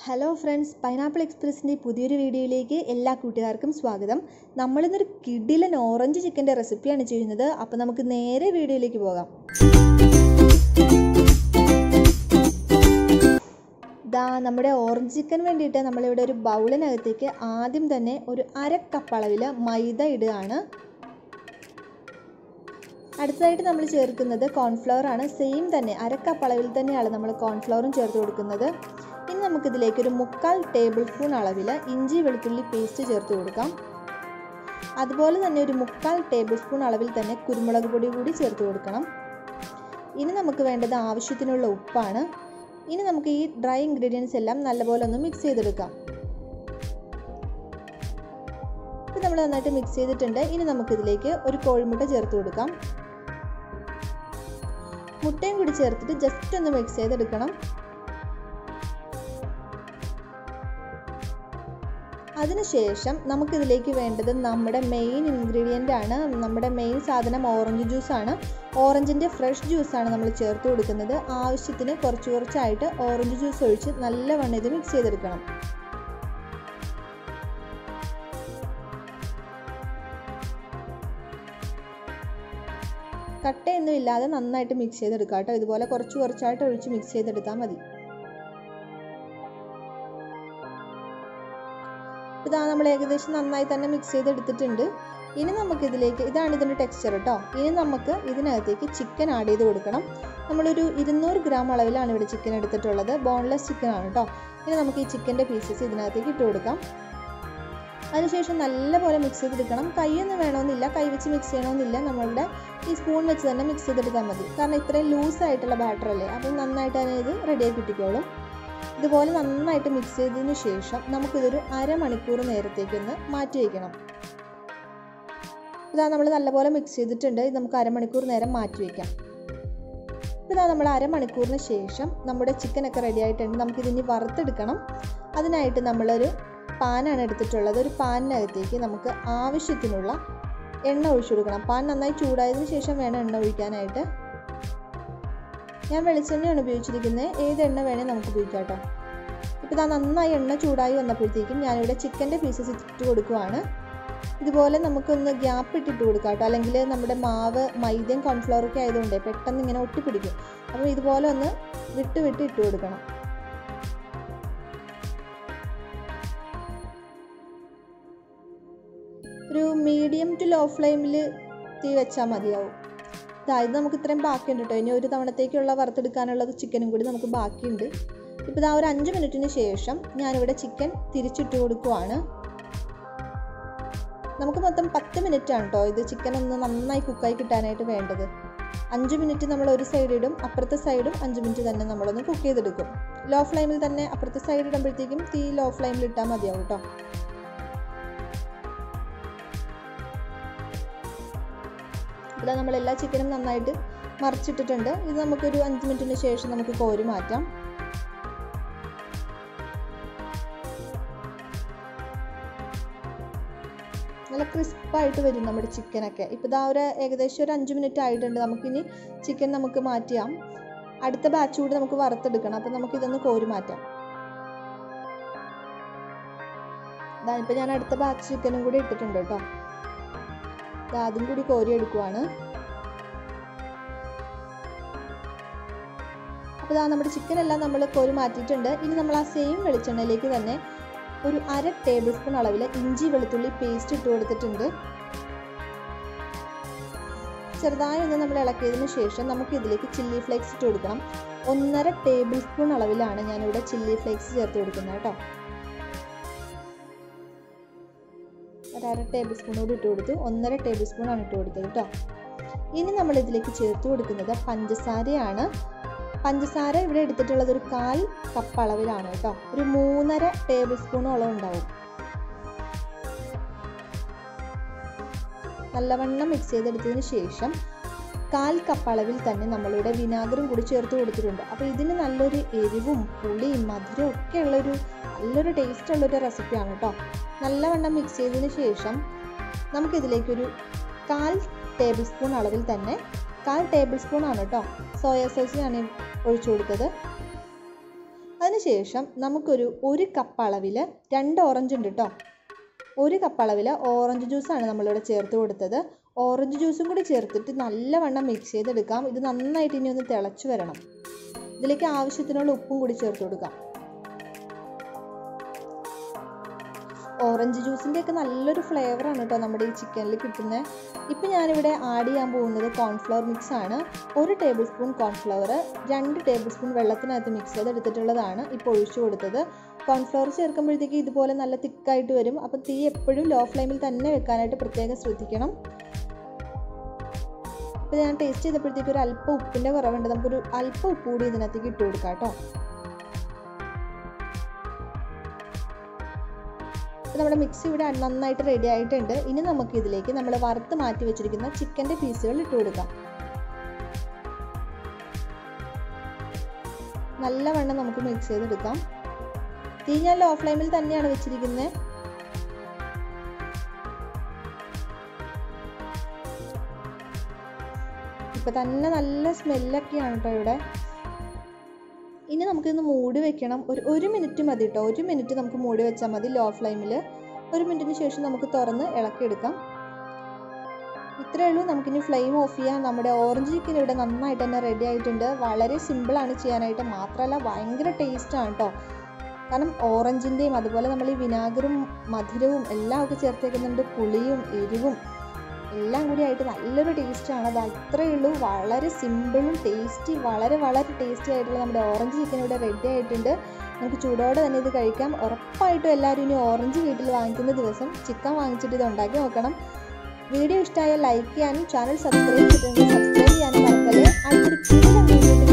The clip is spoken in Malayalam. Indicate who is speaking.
Speaker 1: ഹലോ ഫ്രണ്ട്സ്, പൈനാപ്പിൾ എക്സ്പ്രസിൻ്റെ പുതിയൊരു വീഡിയോയിലേക്ക് എല്ലാ കൂട്ടുകാർക്കും സ്വാഗതം. നമ്മളിന്നൊരു കിടിലൻ ഓറഞ്ച് ചിക്കൻ്റെ റെസിപ്പിയാണ് ചെയ്യുന്നത്. അപ്പോൾ നമുക്ക് നേരെ വീഡിയോയിലേക്ക് പോകാം. നമ്മുടെ ഓറഞ്ച് ചിക്കൻ വേണ്ടിയിട്ട് നമ്മളിവിടെ ഒരു ബൗളിനകത്തേക്ക് ആദ്യം തന്നെ ഒരു 1/2 കപ്പ് അളവിൽ മൈദ ഇടുകയാണ്. അടുത്തതായിട്ട് നമ്മൾ ചേർക്കുന്നത് കോൺഫ്ലവർ ആണ്. സെയിം തന്നെ 1/2 കപ്പ് അളവിൽ തന്നെയാണ് നമ്മൾ കോൺഫ്ലവറും ചേർത്ത് കൊടുക്കുന്നത്. ഇനി നമുക്കിതിലേക്ക് ഒരു 3/4 ടേബിൾ സ്പൂൺ അളവിൽ ഇഞ്ചി വെളുത്തുള്ളി പേസ്റ്റ് ചേർത്ത് കൊടുക്കാം. അതുപോലെ തന്നെ ഒരു 3/4 ടേബിൾ സ്പൂൺ അളവിൽ തന്നെ കുരുമുളക് പൊടി കൂടി ചേർത്ത് കൊടുക്കണം. ഇനി നമുക്ക് വേണ്ടത് ആവശ്യത്തിനുള്ള ഉപ്പാണ്. ഇനി നമുക്ക് ഈ ഡ്രൈ ഇൻഗ്രീഡിയൻസ് എല്ലാം നല്ലപോലെ ഒന്ന് മിക്സ് ചെയ്തെടുക്കാം. ഇത് നമ്മൾ നന്നായിട്ട് മിക്സ് ചെയ്തിട്ടുണ്ട്. ഇനി നമുക്കിതിലേക്ക് ഒരു കോഴിമുട്ട ചേർത്ത് കൊടുക്കാം. മുട്ടയും കൂടി ചേർത്തിട്ട് ജസ്റ്റ് ഒന്ന് മിക്സ് ചെയ്തെടുക്കണം. അതിനുശേഷം നമുക്കിതിലേക്ക് വേണ്ടത് നമ്മുടെ മെയിൻ ഇൻഗ്രീഡിയൻ്റ് ആണ്. നമ്മുടെ മെയിൻ സാധനം ഓറഞ്ച് ജ്യൂസാണ്. ഓറഞ്ചിൻ്റെ ഫ്രഷ് ജ്യൂസാണ് നമ്മൾ ചേർത്ത് കൊടുക്കുന്നത്. ആവശ്യത്തിന് കുറച്ചായിട്ട് ഓറഞ്ച് ജ്യൂസ് ഒഴിച്ച് നല്ലവണ്ണം ഇത് മിക്സ് ചെയ്തെടുക്കണം. കട്ടയൊന്നും ഇല്ലാതെ നന്നായിട്ട് മിക്സ് ചെയ്തെടുക്കാം കേട്ടോ. ഇതുപോലെ കുറച്ചായിട്ട് ഒഴിച്ച് മിക്സ് ചെയ്തെടുത്താൽ മതി. ഇതാ നമ്മൾ ഏകദേശം നന്നായി തന്നെ മിക്സ് ചെയ്തെടുത്തിട്ടുണ്ട്. ഇനി നമുക്കിതിലേക്ക്, ഇതാണ് ഇതിൻ്റെ ടെക്സ്ചർ കേട്ടോ. ഇനി നമുക്ക് ഇതിനകത്തേക്ക് ചിക്കൻ ആഡ് ചെയ്ത് കൊടുക്കണം. നമ്മളൊരു 200 ഗ്രാം അളവിലാണ് ഇവിടെ ചിക്കൻ എടുത്തിട്ടുള്ളത്. ബോൺലെസ് ചിക്കൻ ആണ് കേട്ടോ. ഇനി നമുക്ക് ഈ ചിക്കൻ്റെ പീസസ് ഇതിനകത്തേക്ക് ഇട്ട് കൊടുക്കാം. അതിനുശേഷം നല്ലപോലെ മിക്സ് ചെയ്തെടുക്കണം. കൈയൊന്നും വേണമെന്നില്ല, കൈ വെച്ച് മിക്സ് ചെയ്യണമെന്നില്ല. നമ്മളുടെ ഈ സ്പൂൺ വെച്ച് തന്നെ മിക്സ് ചെയ്തെടുത്താൽ മതി. കാരണം ഇത്രയും ലൂസായിട്ടുള്ള ബാറ്റർ അല്ലേ, അപ്പം നന്നായിട്ട് തന്നെ ഇത് റെഡിയായി കിട്ടിക്കോളും. ഇതുപോലെ നന്നായിട്ട് മിക്സ് ചെയ്തതിന് ശേഷം നമുക്കിതൊരു അരമണിക്കൂർ നേരത്തേക്കൊന്ന് മാറ്റി വയ്ക്കണം. ഇതാ നമ്മൾ നല്ലപോലെ മിക്സ് ചെയ്തിട്ടുണ്ട്. ഇത് നമുക്ക് അരമണിക്കൂർ നേരം മാറ്റി വയ്ക്കാം. ഇതാ നമ്മൾ അരമണിക്കൂറിന് ശേഷം നമ്മുടെ ചിക്കനൊക്കെ റെഡി ആയിട്ടുണ്ട്. നമുക്കിതിനി വറുത്തെടുക്കണം. അതിനായിട്ട് നമ്മളൊരു പാനാണ് എടുത്തിട്ടുള്ളത്. ഒരു പാനിനകത്തേക്ക് നമുക്ക് ആവശ്യത്തിനുള്ള എണ്ണ ഒഴിച്ചു കൊടുക്കണം. പാൻ നന്നായി ചൂടായതിനു ശേഷം വേണം എണ്ണ ഒഴിക്കാനായിട്ട്. ഞാൻ വെളിച്ചെണ്ണയാണ് ഉപയോഗിച്ചിരിക്കുന്നത്. ഏത് എണ്ണ വേണേൽ നമുക്ക് ഉപയോഗിക്കാം കേട്ടോ. ഇപ്പോൾ ഇതാ നന്നായി എണ്ണ ചൂടായി വന്നപ്പോഴത്തേക്കും ഞാനിവിടെ ചിക്കൻ്റെ പീസസ് ഇട്ട് കൊടുക്കുവാണ്. ഇതുപോലെ നമുക്കൊന്ന് ഗ്യാപ്പ് ഇട്ടിട്ട് കൊടുക്കാം കേട്ടോ. അല്ലെങ്കിൽ നമ്മുടെ മാവ് മൈദയും കോൺഫ്ലവറൊക്കെ ആയതുകൊണ്ട് പെട്ടെന്ന് ഇങ്ങനെ ഒട്ടിപ്പിടിക്കും. അപ്പോൾ ഇതുപോലെ ഒന്ന് വിട്ട് ഇട്ട് കൊടുക്കണം. ഒരു മീഡിയം ടു ലോ ഫ്ലെയിമിൽ തീ വെച്ചാൽ മതിയാവും. ഇത് നമുക്ക് ഇത്രയും ബാക്കിയുണ്ട് കേട്ടോ. ഇനി ഒരു തവണത്തേക്കുള്ള വറുത്തെടുക്കാനുള്ളത് ചിക്കനും കൂടി നമുക്ക് ബാക്കിയുണ്ട്. ഇപ്പോൾ ഇതാ ഒരു 5 മിനിറ്റിന് ശേഷം ഞാനിവിടെ ചിക്കൻ തിരിച്ചിട്ട് കൊടുക്കുവാണ്. നമുക്ക് മൊത്തം 10 മിനിറ്റ് ആണ് കേട്ടോ ഇത് ചിക്കൻ ഒന്ന് നന്നായി കുക്കായി കിട്ടാനായിട്ട് വേണ്ടത്. 5 മിനിറ്റ് നമ്മൾ ഒരു സൈഡ് ഇടും, അപ്പുറത്തെ സൈഡും 5 മിനിറ്റ് തന്നെ നമ്മളൊന്ന് കുക്ക് ചെയ്തെടുക്കും. ലോ ഫ്ലെയിമിൽ തന്നെ അപ്പുറത്തെ സൈഡ് ഇടുമ്പോഴത്തേക്കും തീ ലോ ഫ്ലെയിമിൽ ഇട്ടാൽ മതിയാവും കേട്ടോ. ഇവിടെ നമ്മൾ എല്ലാ ചിക്കനും നന്നായിട്ട് മറിച്ചിട്ടിട്ടുണ്ട്. ഇത് നമുക്കൊരു 5 മിനിറ്റിന് ശേഷം നമുക്ക് കോരി മാറ്റാം. നല്ല ക്രിസ്പായിട്ട് വരും നമ്മുടെ ചിക്കനൊക്കെ. ഇപ്പോൾ ഇതാ ഏകദേശം ഒരു 5 മിനിറ്റ് ആയിട്ടുണ്ട്. നമുക്കിനി ചിക്കൻ നമുക്ക് മാറ്റാം. അടുത്ത ബാച്ച് കൂടി നമുക്ക് വറുത്തെടുക്കണം. അപ്പോൾ നമുക്കിതൊന്ന് കോരി മാറ്റാം. ഇപ്പോൾ ഞാൻ അടുത്ത ബാച്ച് ചിക്കനും കൂടി ഇട്ടിട്ടുണ്ട് കേട്ടോ. അതും കൂടി കോരി എടുക്കുവാണ്. അപ്പോൾ നമ്മുടെ ചിക്കൻ എല്ലാം നമ്മൾ കോരി മാറ്റിയിട്ടുണ്ട്. ഇനി നമ്മൾ ആ സെയിം വെളിച്ചെണ്ണയിലേക്ക് തന്നെ ഒരു 1/2 ടേബിൾ സ്പൂൺ അളവിൽ ഇഞ്ചി വെളുത്തുള്ളി പേസ്റ്റ് ഇട്ട് കൊടുത്തിട്ടുണ്ട്. ചെറുതായി ഒന്ന് നമ്മൾ ഇളക്കിയതിന് ശേഷം നമുക്ക് ഇതിലേക്ക് ചില്ലി ഫ്ലേക്സ് ഇട്ട് കൊടുക്കണം. 1/2 ടേബിൾ സ്പൂൺ അളവിലാണ് ഞാനിവിടെ ചില്ലി ഫ്ലേക്സ് ചേർത്ത് കൊടുക്കുന്നത് കേട്ടോ. 1/2 ടേബിൾ സ്പൂൺ കൂടി ഇട്ട് കൊടുത്തു. 1/2 ടേബിൾ സ്പൂൺ ആണ് ഇട്ട് കൊടുത്തത് കേട്ടോ. ഇനി നമ്മൾ ഇതിലേക്ക് ചേർത്ത് കൊടുക്കുന്നത് പഞ്ചസാരയാണ്. പഞ്ചസാര ഇവിടെ എടുത്തിട്ടുള്ളത് ഒരു 1/4 കപ്പ് അളവിലാണ് കേട്ടോ. ഒരു 3.5 ടേബിൾ സ്പൂണോളം ഉണ്ടാവും. നല്ലവണ്ണം മിക്സ് ചെയ്തെടുത്തതിന് ശേഷം 1/4 കപ്പ് അളവിൽ തന്നെ നമ്മളിവിടെ വിനാഗിറും കൂടി ചേർത്ത് കൊടുത്തിട്ടുണ്ട്. അപ്പോൾ ഇതിന് നല്ലൊരു എരിവും പുളിയും മധുരവും ഒക്കെ ഉള്ളൊരു നല്ലൊരു ടേസ്റ്റ് ഉള്ളൊരു റെസിപ്പിയാണ് കേട്ടോ. നല്ലവണ്ണം മിക്സ് ചെയ്തതിന് ശേഷം നമുക്കിതിലേക്കൊരു 1/4 ടേബിൾ സ്പൂൺ അളവിൽ തന്നെ 1/4 ടേബിൾ സ്പൂൺ ആണ് കേട്ടോ സോയ സോസ് ഞാൻ ഒഴിച്ചു കൊടുത്തത്. അതിനുശേഷം നമുക്കൊരു 1 കപ്പ് അളവിൽ 2 ഓറഞ്ച് ഉണ്ട് കേട്ടോ. 1 കപ്പ് അളവിൽ ഓറഞ്ച് ജ്യൂസാണ് നമ്മളിവിടെ ചേർത്ത് കൊടുത്തത്. ഓറഞ്ച് ജ്യൂസും കൂടി ചേർത്തിട്ട് നല്ലവണ്ണം മിക്സ് ചെയ്തെടുക്കാം. ഇത് നന്നായിട്ട് ഇനി ഒന്ന് തിളച്ച് വരണം. ഇതിലേക്ക് ആവശ്യത്തിനുള്ള ഉപ്പും കൂടി ചേർത്ത് കൊടുക്കാം. ഓറഞ്ച് ജ്യൂസിൻ്റെ ഒക്കെ നല്ലൊരു ഫ്ലേവറാണ് കേട്ടോ നമ്മുടെ ഈ ചിക്കനിൽ കിട്ടുന്നത്. ഇപ്പം ഞാനിവിടെ ആഡ് ചെയ്യാൻ പോകുന്നത് കോൺഫ്ലവർ മിക്സ് ആണ്. 1 tablespoon cornflour 2 tablespoon വെള്ളത്തിനകത്ത് മിക്സ് ചെയ്തെടുത്തിട്ടുള്ളതാണ് ഇപ്പോൾ ഒഴിച്ചു കൊടുത്തത്. കോൺഫ്ലവർ ചേർക്കുമ്പോഴത്തേക്ക് ഇതുപോലെ നല്ല തിക്കായിട്ട് വരും. അപ്പം തീ എപ്പോഴും ലോ ഫ്ലെയിമിൽ തന്നെ വെക്കാനായിട്ട് പ്രത്യേകം ശ്രദ്ധിക്കണം. അപ്പോൾ ഞാൻ ടേസ്റ്റ് ചെയ്തപ്പോഴത്തേക്ക് ഒരു അല്പം ഉപ്പിൻ്റെ കുറവുണ്ട്. നമുക്കൊരു അല്പം ഉപ്പ് കൂടി ഇതിനകത്തേക്ക് ഇട്ട് കൊടുക്കാം കേട്ടോ. നമ്മുടെ മിക്സ് ഇവിടെ നന്നായിട്ട് റെഡി ആയിട്ടുണ്ട്. ഇനി നമുക്ക് ഇതിലേക്ക് നമ്മൾ വറുത്ത് മാറ്റി വെച്ചിരിക്കുന്ന ചിക്കൻ്റെ പീസുകൾ ഇട്ട് കൊടുക്കാം. നല്ലവണ്ണം നമുക്ക് മിക്സ് ചെയ്തെടുക്കാം. തീ ഞാൻ ലോ ഫ്ലെയിമിൽ തന്നെയാണ് വെച്ചിരിക്കുന്നത്. ഇപ്പം തന്നെ നല്ല സ്മെല്ലൊക്കെയാണ് കേട്ടോ ഇവിടെ. ഇനി നമുക്കിന്ന് മൂടി വെക്കണം. ഒരു മിനിറ്റ് മതി കേട്ടോ. 1 മിനിറ്റ് നമുക്ക് മൂടി വെച്ചാൽ മതി ലോ ഫ്ലെയിമിൽ. 1 മിനിറ്റിന് ശേഷം നമുക്ക് തുറന്ന് ഇളക്കിയെടുക്കാം. ഇത്രയേ ഉള്ളൂ. നമുക്കിനി ഫ്ലെയിം ഓഫ് ചെയ്യാം. നമ്മുടെ ഓറഞ്ച് ചിക്കൻ ഇവിടെ നന്നായിട്ട് തന്നെ റെഡി ആയിട്ടുണ്ട്. വളരെ സിമ്പിളാണ് ചെയ്യാനായിട്ട്. മാത്രമല്ല ഭയങ്കര ടേസ്റ്റാണ് കേട്ടോ. കാരണം ഓറഞ്ചിൻ്റെയും അതുപോലെ നമ്മൾ ഈ വിനാഗിറും മധുരവും എല്ലാം ഒക്കെ ചേർത്തേക്കുന്നുണ്ട്. പുളിയും എരിവും എല്ലാം കൂടി ആയിട്ട് നല്ലൊരു ടേസ്റ്റാണ്. അത് അത്രയേ ഉള്ളൂ. വളരെ സിമ്പിളും ടേസ്റ്റി, വളരെ ടേസ്റ്റി ആയിട്ടുള്ള നമ്മുടെ ഓറഞ്ച് ചിക്കൻ ഇവിടെ റെഡി ആയിട്ടുണ്ട്. നമുക്ക് ചൂടോടെ തന്നെ ഇത് കഴിക്കാം. ഉറപ്പായിട്ടും എല്ലാവരും ഇനി ഓറഞ്ച് വീട്ടിൽ വാങ്ങിക്കുന്ന ദിവസം ചിക്കൻ വാങ്ങിച്ചിട്ട് ഇത് ഉണ്ടാക്കി നോക്കണം. വീഡിയോ ഇഷ്ടമായാൽ ലൈക്ക് ചെയ്യാനും ചാനൽ സബ്സ്ക്രൈബ് ചെയ്യാനും മറക്കല്ലേ. അടുത്തൊരു